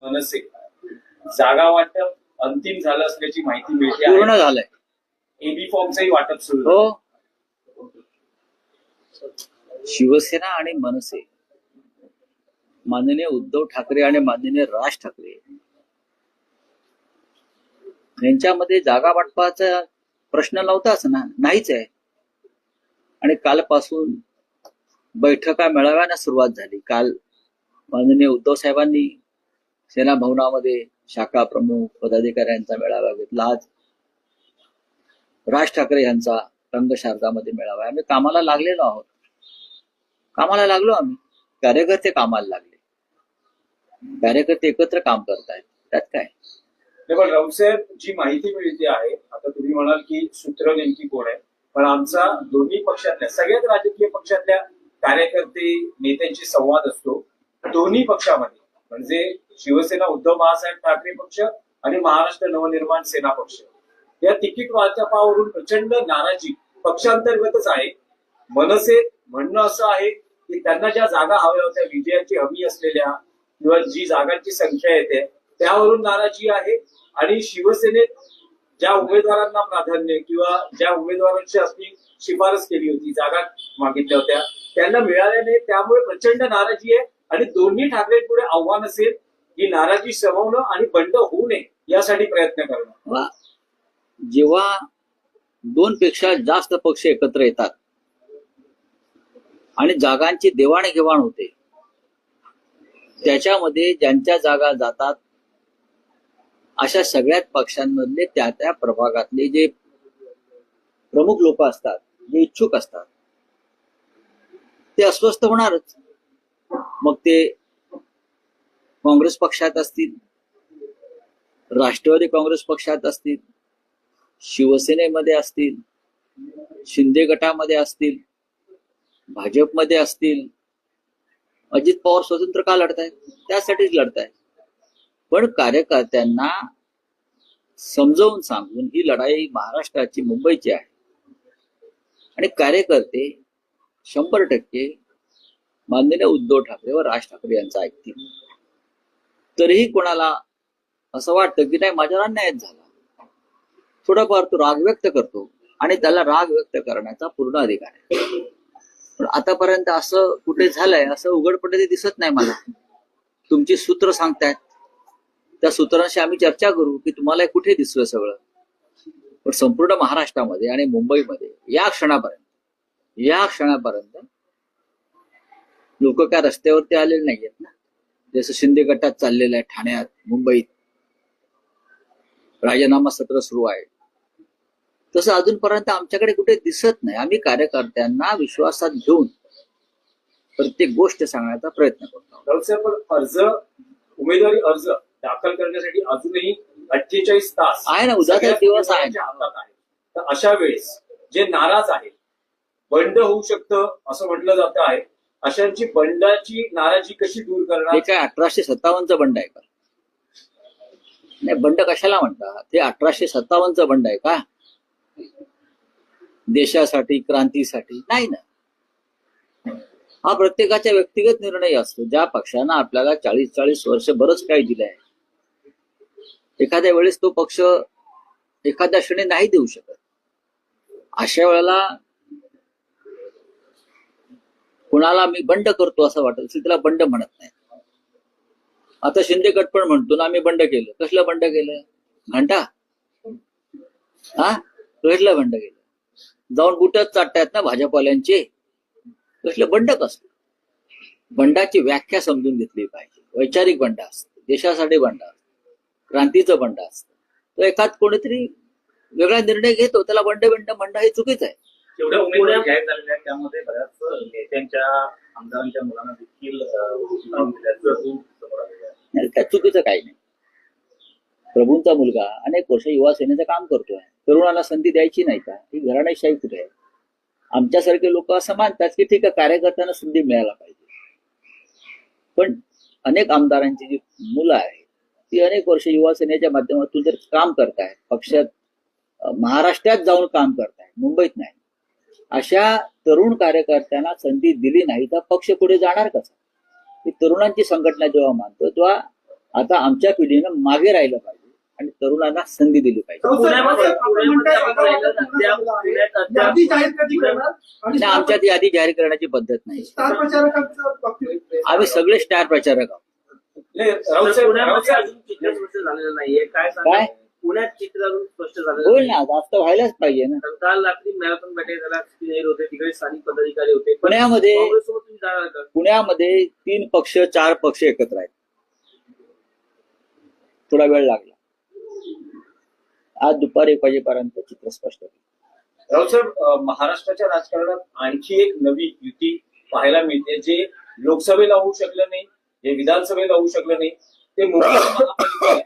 मनसे जागा वाटप अंतिम झालं असल्याची माहिती मिळते आहे. पूर्ण झालंय. एबी फॉर्मचंही वाटप सुरू हो. शिवसेना आणि मनसे, माननीय उद्धव ठाकरे आणि माननीय राज ठाकरे यांच्यामध्ये जागा वाटपाचा प्रश्न नव्हताच ना, नाहीच आहे. आणि कालपासून बैठका मेळाव्याला सुरुवात झाली. काल माननीय उद्धव साहेबांनी सेना भवनामध्ये शाखा प्रमुख पदाधिकाऱ्यांचा मेळावा घेतला. आज राज ठाकरे यांचा रंगशारदामध्ये मेळावा. आम्ही कामाला लागलेलो आहोत. कामाला लागलो आम्ही. कार्यकर्ते कामाला लागले. कार्यकर्ते एकत्र काम करतायत. त्यात काय. पण राऊतसाहेब, जी माहिती मिळते आहे, आता तुम्ही म्हणाल की सूत्र नेमकी कोण आहे, पण आमचा दोन्ही पक्षातल्या सगळ्याच राजकीय पक्षातल्या कार्यकर्ते नेत्यांशी संवाद असतो. दोन्ही पक्षामध्ये म्हणजे शिवसेना उद्धव बाळासाहेब ठाकरे पक्ष आणि महाराष्ट्र नवनिर्माण सेना पक्ष या तिकीट वाटपावरून प्रचंड नाराजी पक्षांतर्गतच आहे. मनसे म्हणणं असं आहे की त्यांना ज्या जागा हव्या होत्या, विजयाची हमी असलेल्या किंवा जी जागांची संख्या येते त्यावरून नाराजी आहे. आणि शिवसेनेत ज्या उमेदवारांना प्राधान्य किंवा ज्या उमेदवारांची असली शिफारस केली होती, जागा मागितल्या होत्या, त्यांना मिळाल्या नाही, त्यामुळे प्रचंड नाराजी आहे. आणि दोन्ही ठाकरेंपुढे आव्हान असेल ही नाराजी शमवणं आणि बंड होऊ नये यासाठी प्रयत्न करणं. जेव्हा दोन पेक्षा जास्त पक्ष एकत्र येतात आणि जागांची देवाणघेवाण होते, त्याच्यामध्ये ज्यांच्या जागा जातात अशा सगळ्याच पक्षांमधले त्या त्या प्रभागातले जे प्रमुख लोक असतात, जे इच्छुक असतात, ते अस्वस्थ होणारच. मग ते काँग्रेस पक्षात असतील, राष्ट्रवादी काँग्रेस पक्षात असतील, शिवसेनेमध्ये असतील, शिंदे गटामध्ये असतील, भाजपमध्ये असतील. अजित पवार स्वतंत्र का लढतायत? त्यासाठीच लढतायत. पण कार्यकर्त्यांना समजावून सांगून ही लढाई महाराष्ट्राची, मुंबईची आहे. आणि कार्यकर्ते 100% माननीय उद्धव ठाकरे व राज ठाकरे यांचं ऐकतील. तरीही कोणाला असं वाटतं की नाही माझ्यावर अन्याय झाला, थोडाफार तो राग व्यक्त करतो आणि त्याला राग व्यक्त करण्याचा पूर्ण अधिकार आहे. पण आतापर्यंत असं कुठे झालंय असं उघडपणे दिसत नाही मला. तुमची सूत्र सांगतायत, त्या सूत्रांशी आम्ही चर्चा करू की तुम्हाला कुठे दिसलं सगळं. पण संपूर्ण महाराष्ट्रामध्ये आणि मुंबईमध्ये या क्षणापर्यंत लोक काय रस्त्यावरती आलेले नाहीयेत ना. जसं शिंदे गटात चाललेलं आहे, ठाण्यात, मुंबईत राजीनामा सत्र सुरू आहे, तसं अजूनपर्यंत आमच्याकडे कुठे दिसत नाही. आम्ही कार्यकर्त्यांना विश्वासात घेऊन प्रत्येक गोष्ट सांगण्याचा प्रयत्न करतो. उमेदवारी अर्ज दाखल करण्यासाठी अजूनही 48 तास आहे ना, उद्याचा दिवस आहे. तर अशा वेळेस जे नाराज आहेत, बंड होऊ शकतं असं म्हटलं जात आहे, अशांची बंडाची नाराजी कशी दूर करणार? हे काय 1857चं बंड आहे का? नाही, बंड कशाला म्हणतात? हे 1857चं बंड आहे का? देशासाठी, क्रांतीसाठी नाही ना. हा प्रत्येकाच्या व्यक्तिगत निर्णय असतो. ज्या पक्षानं आपल्याला 40 वर्ष बरंच काही दिलंय, एखाद्या वेळेस तो पक्ष एखाद्या क्षणी नाही देऊ शकत. अशा वेळेला कुणाला मी बंड करतो असं वाटत असेल त्याला बंड म्हणत नाही. आता शिंदे गट पण म्हणतो ना आम्ही बंड केलं. कसलं बंड केलं? घंटा हा कसलं बंड केलं? जाऊन बुटच चाटतायत ना भाजपवाल्यांचे. कसलं बंड कसलं? बंडाची व्याख्या समजून घेतली पाहिजे. वैचारिक बंड असतं, देशासाठी बंड असतं, क्रांतीचं बंड असतं. तर एखाद कोणीतरी वेगळा निर्णय घेतो त्याला बंड म्हणणं हे चुकीचं आहे. जेवढ्या उमेदवारी जाहीर झालेल्या आहेत त्यामध्ये बऱ्याच नेत्यांच्या, आमदारांच्या मुलांना देखील त्यात चुकीचं काही नाही. प्रभूंचा मुलगा अनेक वर्ष युवा सेनेचं काम करतोय. तरुणाला संधी द्यायची नाही का? ही घराणेशाही कुठे आहे? आमच्यासारखे लोक असं मानतात की ठीक आहे, कार्यकर्त्यांना संधी मिळायला पाहिजे. पण अनेक आमदारांची जी मुलं आहेत ती अनेक वर्ष युवा सेनेच्या माध्यमातून जर काम करतायत, पक्षात महाराष्ट्रात जाऊन काम करतायत, मुंबईत नाही, अशा तरुण कार्यकर्त्यांना संधी दिली नाही तर पक्ष पुढे जाणार कसा? ही तरुणांची संघटना जेव्हा मानतो तेव्हा आता आमच्या पिढीनं मागे राहिलं पाहिजे आणि तरुणांना संधी दिली पाहिजे. यादी जाहीर कधी करणार? आणि आणि आमच्यात यादी जाहीर करण्याची पद्धत नाही. स्टार प्रचारकांचं बाबतीत आम्ही सगळे स्टार प्रचारक आहोत. नाही, राऊत साहेब, राऊत साहेब, अजून चित्र स्पष्ट झालेलं नाहीये. काय काय? सांगा पुण्यात चित्र अजून स्पष्ट झालेलं होईल नाही. ना, जास्त व्हायलाच पाहिजे ना. कारण काल रात्री मॅरेथॉन बैठक झाला, जाहीर होते, तिकडे स्थानिक पदाधिकारी होते. पण पुण्यामध्ये काँग्रेससोबत तुम्ही जाणार का? पुण्यामध्ये 3 पक्ष 4 पक्ष एकत्र आहेत. थोडा वेळ लागला. आज दुपारी 1 वाजेपर्यंत चित्र स्पष्ट होईल. राऊत साहेब, महाराष्ट्राच्या राजकारणात आणखी एक नवी युती पाहायला मिळते, जे लोकसभेला होऊ शकलं नाही, जे विधानसभेला होऊ शकलं नाही, ते मुंबई महापालिकेत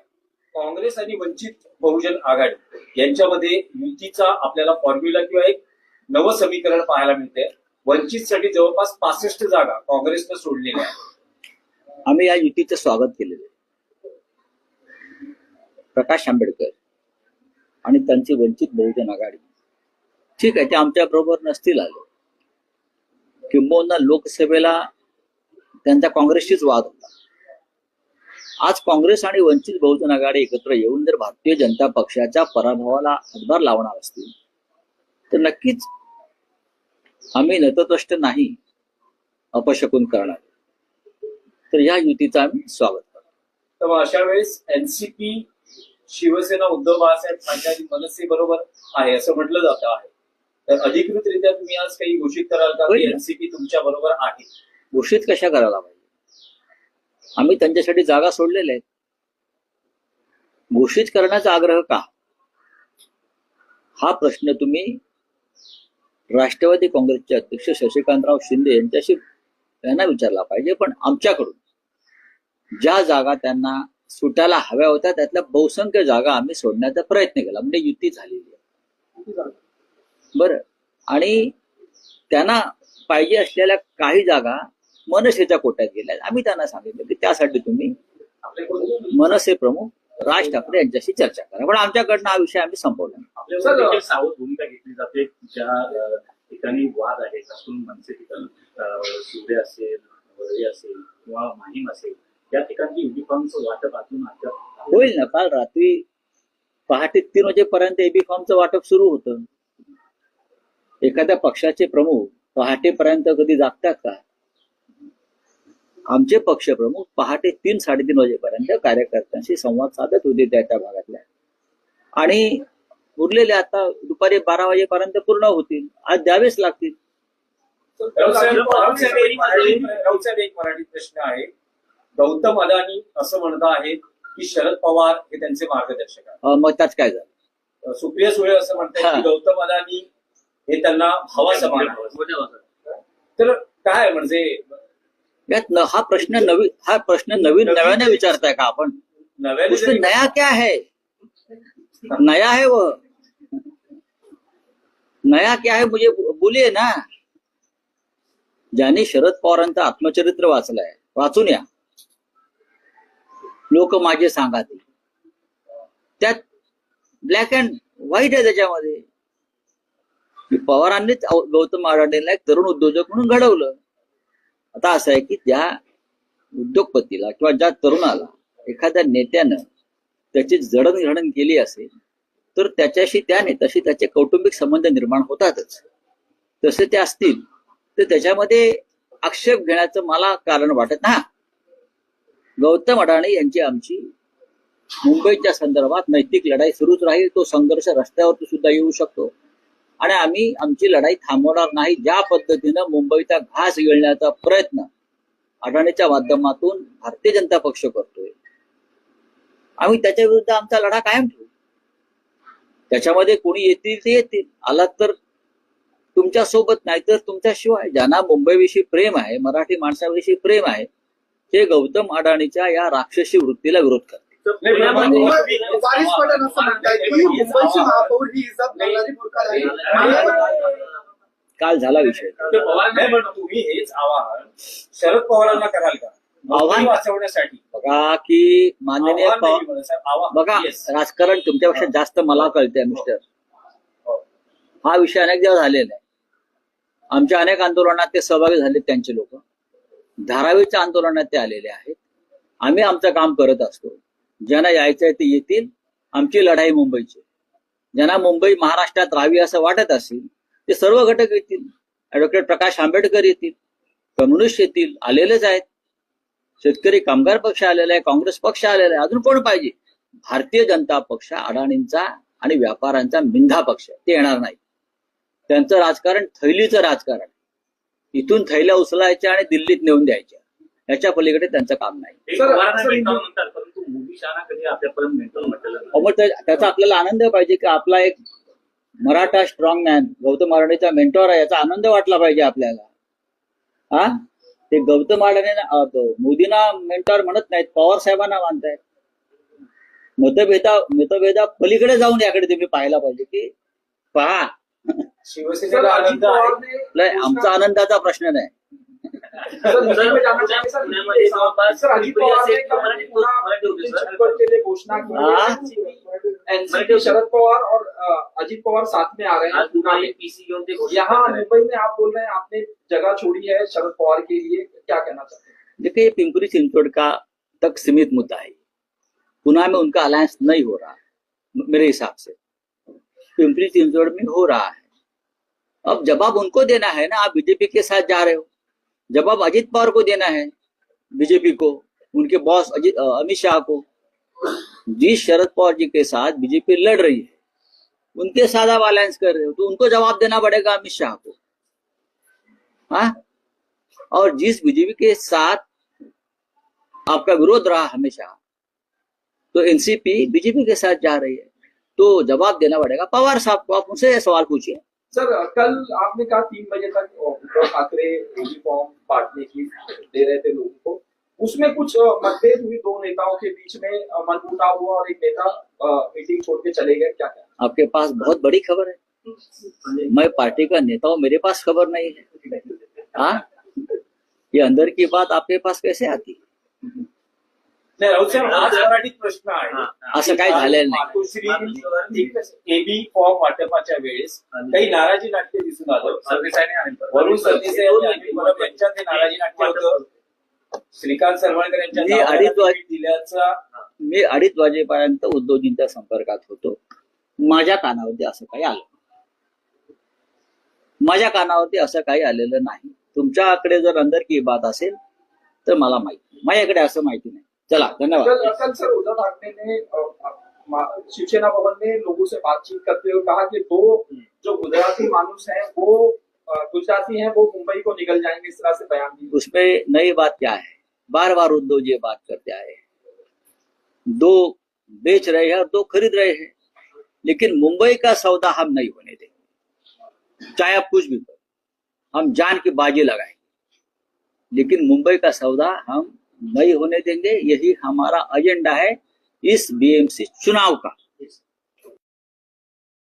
काँग्रेस आणि वंचित बहुजन आघाडी यांच्यामध्ये युतीचा आपल्याला फॉर्म्युला किंवा एक नवं समीकरण पाहायला मिळते. वंचितसाठी जवळपास 65 जागा काँग्रेसनं सोडलेल्या आहेत. आम्ही या युतीचं स्वागत केलेलं आहे. प्रकाश आंबेडकर आणि त्यांची वंचित बहुजन आघाडी ठीक आहे, ते आमच्या बरोबर नसतील आले, किंबहुना लोकसभेला त्यांचा काँग्रेसशीच वाद होता. आज काँग्रेस आणि वंचित बहुजन आघाडी एकत्र येऊन जर भारतीय जनता पक्षाच्या पराभवाला हातभार लावणार असतील तर नक्कीच आम्ही नतद्रष्ट नाही, अपशकुन करणार. तर या युतीचं आम्ही स्वागत करतो. तर मग अशा वेळेस एनसीपी, शिवसेना, उद्धव बाळासाहेब ठाकरे आणि मनसे बरोबर आहे असं म्हटलं जातं आहे. तर अधिकृतरित्या तुम्ही आज काही घोषित कराल का की होईल. एनसीपी तुमच्या बरोबर आहे? घोषित कशा करायला पाहिजे? आम्ही त्यांच्यासाठी जागा सोडलेल्या आहेत. घोषित करण्याचा आग्रह का? हा प्रश्न तुम्ही राष्ट्रवादी काँग्रेसचे अध्यक्ष शशिकांतराव शिंदे यांना विचारला पाहिजे. पण आमच्याकडून ज्या जागा त्यांना सुटायला हव्या होत्या त्यातल्या बहुसंख्य जागा आम्ही सोडण्याचा प्रयत्न केला, म्हणजे युती झालेली आहे. बरं, आणि त्यांना पाहिजे असलेल्या काही जागा मनसेच्या कोट्यात गेल्या. आम्ही त्यांना सांगितलं की त्यासाठी तुम्ही मनसे प्रमुख राज ठाकरे यांच्याशी चर्चा करा. पण आमच्याकडनं हा विषय आम्ही संपवला. आपल्यावर देखील सावध भूमिका घेतली जाते. ज्या ठिकाणी वाद आहे, त्यातून मनसे ठिकाण शिवडे असेल, वरळी असेल किंवा माहीम असेल, त्या ठिकाणी युनिफॉर्मचं वाटप अजून होईल ना. काल रात्री पहाटे 3 वाजेपर्यंत एबी फॉर्मचं वाटप सुरू होतं. एखाद्या पक्षाचे प्रमुख पहाटेपर्यंत कधी जागतात का? आमचे पक्ष प्रमुख पहाटे 3-3:30 वाजेपर्यंत कार्यकर्त्यांशी संवाद साधत होते त्या भागातल्या, आणि उरलेले आता दुपारी 12 वाजेपर्यंत पूर्ण होतील. आज द्यावेच लागतील. राऊत साहेब, एक मराठी प्रश्न आहे. गौतम अदानी असं म्हणत आहेत की शरद पवार हे त्यांचे मार्गदर्शक आहेत. मग त्याच काय झालं? सुप्रिया सुळे असं म्हणतात की गौतम अदानी हे त्यांना भावा समान आहे. तर काय म्हणजे यात हा प्रश्न नव्याने विचारताय का आपण? नव्याने नया क्या है? नया है वो, नया क्या है मुझे बोलिए ना. ज्याने शरद पवारांचं आत्मचरित्र वाचलंय, वाचून या. लोक माझे सांगा ते, त्यात ब्लॅक अँड व्हाईट आहे त्याच्यामध्ये. पवारांनीच गौतम अडाणीला एक तरुण उद्योजक म्हणून घडवलं. आता असं आहे की त्या उद्योगपतीला किंवा ज्या तरुणाला एखाद्या नेत्यानं त्याची जडणघडण केली असेल तर त्याच्याशी त्या नेत्याशी त्याचे कौटुंबिक संबंध निर्माण होतातच. तसे ते असतील तर त्याच्यामध्ये आक्षेप घेण्याचं मला कारण वाटत नाही. गौतम अडाणी यांची आमची मुंबईच्या संदर्भात नैतिक लढाई सुरूच राहील. तो संघर्ष रस्त्यावरती सुद्धा येऊ शकतो आणि आम्ही आमची लढाई थांबवणार नाही. ज्या पद्धतीनं मुंबईचा घास गिळण्याचा प्रयत्न अडाणीच्या माध्यमातून भारतीय जनता पक्ष करतोय, आम्ही त्याच्या विरुद्ध आमचा लढा कायम ठेवू. त्याच्यामध्ये कोणी येतील ते येतील, आलात तर तुमच्या सोबत, नाही तर तुमच्याशिवाय. ज्यांना मुंबईविषयी प्रेम आहे, मराठी माणसाविषयी प्रेम आहे, हे गौतम अडाणीच्या या राक्षसी वृत्तीला विरोध करतात. वारिस पठाण असं म्हणतायत की मुंबईची महापौर ही इजा करणारी प्रकार आहे. काल झाला विषय. तुम्ही हेच आवाहन शरद पवारांना कराल का आव्हान वाचवण्यासाठी? बघा की माननीय आव्हान बघा, राजकारण तुमच्यापेक्षा जास्त मला कळतंय मिस्टर. हा विषय अनेक दिवस झालेला आहे. आमच्या अनेक आंदोलनात ते सहभागी झाले त्यांचे लोक. धारावीच्या आंदोलनात ते आलेले आहेत. आम्ही आमचं काम करत असतो. ज्यांना यायचंय ते येतील. आमची लढाई मुंबईची. ज्यांना मुंबई महाराष्ट्रात राहावी असं वाटत असेल ते सर्व घटक येतील. ॲडव्होकेट प्रकाश आंबेडकर येतील, कम्युनिस्ट येतील, आलेलेच आहेत. शेतकरी कामगार पक्ष आलेला आहे, काँग्रेस पक्ष आलेला आहे. अजून कोण पाहिजे? भारतीय जनता पक्ष अडाणींचा आणि व्यापाऱ्यांचा मिंधा पक्ष ते येणार नाही. त्यांचं राजकारण थैलीचं राजकारण. इथून थैल्या उचलायच्या आणि दिल्लीत नेऊन द्यायच्या. याच्या पलीकडे त्यांचं काम नाही. एक सर, पवारांना सर, मेंटॉर म्हणतात, परंतु मोदी शहाना कधी आपल्यापर्यंत मेंटॉर म्हटलेलं नाही. मग त्याचा आपल्याला आनंद पाहिजे की आपला एक मराठा स्ट्रॉंग मॅन गौतम अडाणीचा मेंटॉर आहे, याचा आनंद वाटला पाहिजे आपल्याला. हा, ते गौतम अडाणी मोदींना मेंटॉर म्हणत नाहीत, पवार साहेबांना मानतायत. मतभेदा पलीकडे जाऊन याकडे तुम्ही पाहायला पाहिजे की पहा, शिवसेनेला आनंद आहे. नाही, आमचा आनंदाचा प्रश्न नाही. सर, मुंबई में जाना चाहेंगे सर। पुण्यामध्ये जवळपास सर, अजित पवार ने कल मराठी होते सर. छप्पर के लिए घोषणा की है। एनसीपी शरद पवार और अजित पवार साथ में आ रहे हैं आज पूना पुन्हा में। एक पीसी घेऊन ते घोषणा यहाँ करत आहेत. मुंबई में आप बोल रहे हैं आपने जगह छोड़ी है शरद पवार के लिए, क्या कहना चाहते हैं? देखिए, पिंपरी चिंचवड़ का तक सीमित मुद्दा है. पुणे में उनका अलायंस नहीं हो रहा मेरे हिसाब से. पिंपरी चिंचवड़ में हो रहा है. अब जवाब उनको देना है ना. आप बीजेपी के साथ जा रहे हो, जवाब अजित पवार को देना है, बीजेपी को, उनके बॉस अमित शाह को. जिस शरद पवार जी के साथ बीजेपी लड़ रही है उनके साथ आप अलायंस कर रहे हो, तो उनको जवाब देना पड़ेगा अमित शाह को. हाँ, और जिस बीजेपी के साथ आपका विरोध रहा हमेशा, तो एनसीपी बीजेपी के साथ जा रही है, तो जवाब देना पड़ेगा पवार साहब को. आप उनसे सवाल पूछिए. सर, कल आपने कहा 3 बजे तक उद्धव ठाकरे यूनिफॉर्म बांटने की दे रहे थे लोगों को, उसमें कुछ मतभेद हुई दो नेताओं के बीच में, मनमुटाव हुआ और एक नेता मीटिंग छोड़ के चले गए, क्या क्या? आपके पास बहुत बड़ी खबर है. मैं पार्टी का नेता हूं, मेरे पास खबर नहीं है. हाँ, ये अंदर की बात आपके पास कैसे आती? नाही, राऊत साहेब, आज मराठीत प्रश्न आहे. हा, असं काही झालेलं नाही. मातोश्री एबी फॉर्म वाटपाच्या वेळेस काही नाराजी नाट्य दिसून आलं. सरदेसाईने आणि वरुण सरदेसाई आणि अनिल परब यांच्यात हे नाराजी नाट्य होतं. श्रीकांत सरवळकर यांच्या मी नावाला अडीच वाज- तिकीट दिल्याचा मी 2:30 वाजेपर्यंत उद्धवजींच्या संपर्कात होतो. माझ्या कानावरती असं काही आलं, माझ्या कानावरती असं काही आलेलं नाही. तुमच्याकडे जर अंदर की बात असेल तर मला माहिती, माझ्याकडे असं माहिती नाही. चला, धन्यवाद. कल सर उद्धव ठाकरे ने शिवसेना भवन में लोगों से बातचीत करते हुए कहा कि दो जो गुजराती मानुस हैं वो गुजराती हैं वो मुंबई को निकल जाएंगे, इस तरह से बयान दिए. उसमें नई बात क्या है? बार बार उद्धव जी बात करते आए. 2 बेच रहे हैं और 2 खरीद रहे हैं, लेकिन मुंबई का सौदा हम नहीं होने देंगे. चाहे आप कुछ भी करो, हम जान की बाजी लगाएंगे, लेकिन मुंबई का सौदा हम नहीं होने देंगे. यही हमारा एजेंडा है इस बीएमसी चुनाव का.